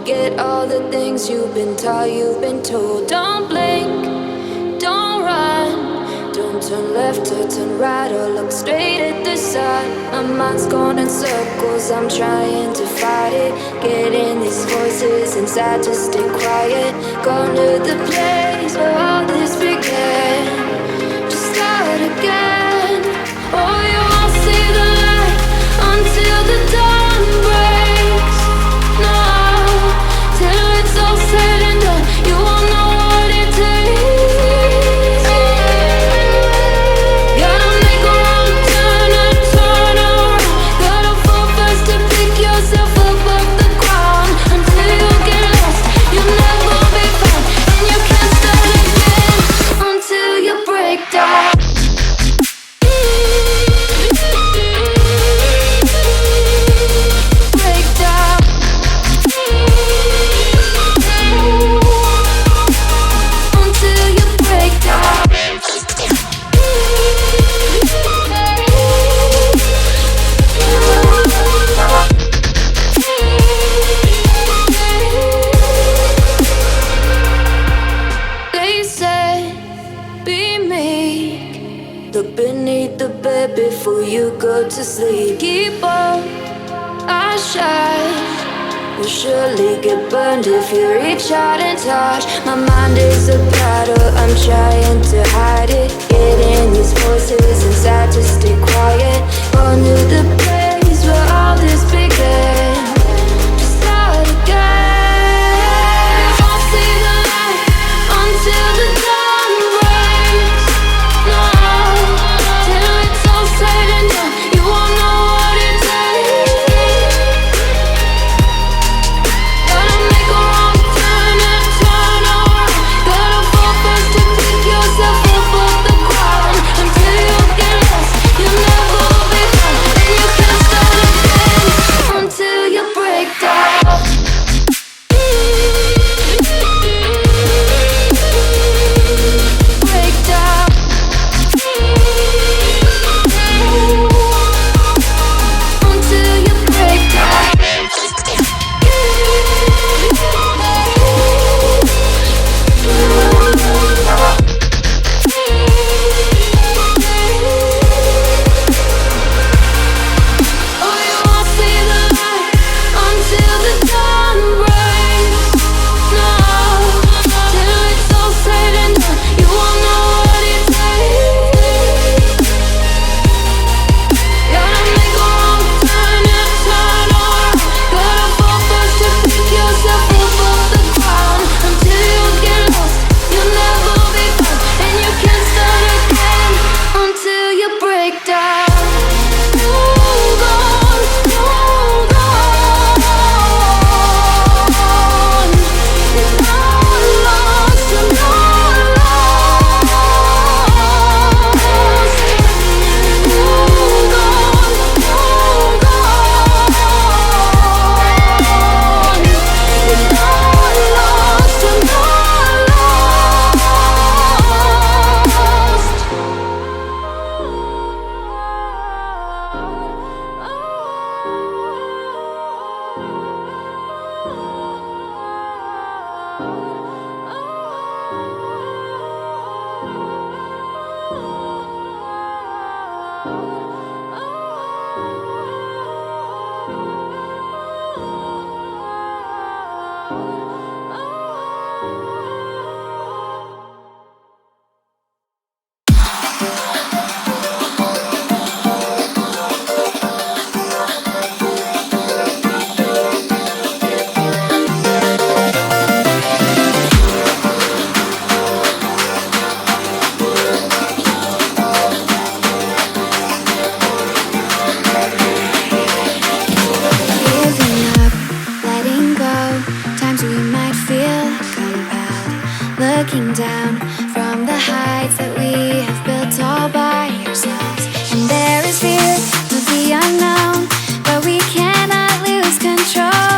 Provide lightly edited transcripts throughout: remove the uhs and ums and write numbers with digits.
forget all the things you've been taught, you've been told. Don't blink, don't run, don't turn left or turn right or look straight at the sun. My mind's going in circles, I'm trying to fight it. Getting these voices inside to stay quiet. Gone to the place where all this began. Just start again. Oh, you won't see the light until the dawn breaks. No, till it's all said and done, you won't know what it takes. Gotta make a wrong turn and turn around. Gotta fall fast to pick yourself up off the ground. Until you get lost, you'll never be found. And you can't start again until you break down. Before you go to sleep, keep on our shine. You'll surely get burned if you reach out and touch. My mind is a battle, I'm trying to hide it. Getting these voices inside to stay quiet. On to the place where all this began. Just start again. You won't see the light until the dawn breaks. No, till it's all said and done, you won't know what it takes. Gotta make a wrong turn and turn around. Gotta fall fast to pick yourself up off the ground. Until you get lost, you'll never be found. And you can't start again until you break down. Break down. Until you break down. Oh, you won't see the light until the dawn breaks. No, till it's all said and done, you won't know what it takes. Gotta make a wrong turn and turn around. Gotta fall fast to pick yourself up off the ground. Until you get lost, you'll never be found. And you can't start again until you break down. Hold on, hold on. You're not lost, you're not lost. Hold on, hold on. You're not lost, you're not Giving up, letting go. Times we might feel compelled. Looking down from the heights that we have built all by ourselves. And there is fear of the unknown, but we cannot lose control.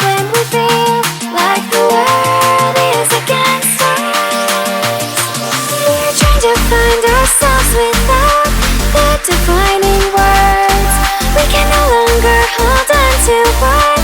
When we feel like the world is against us, we're trying to find ourselves without the defining words. We can no longer hold on to what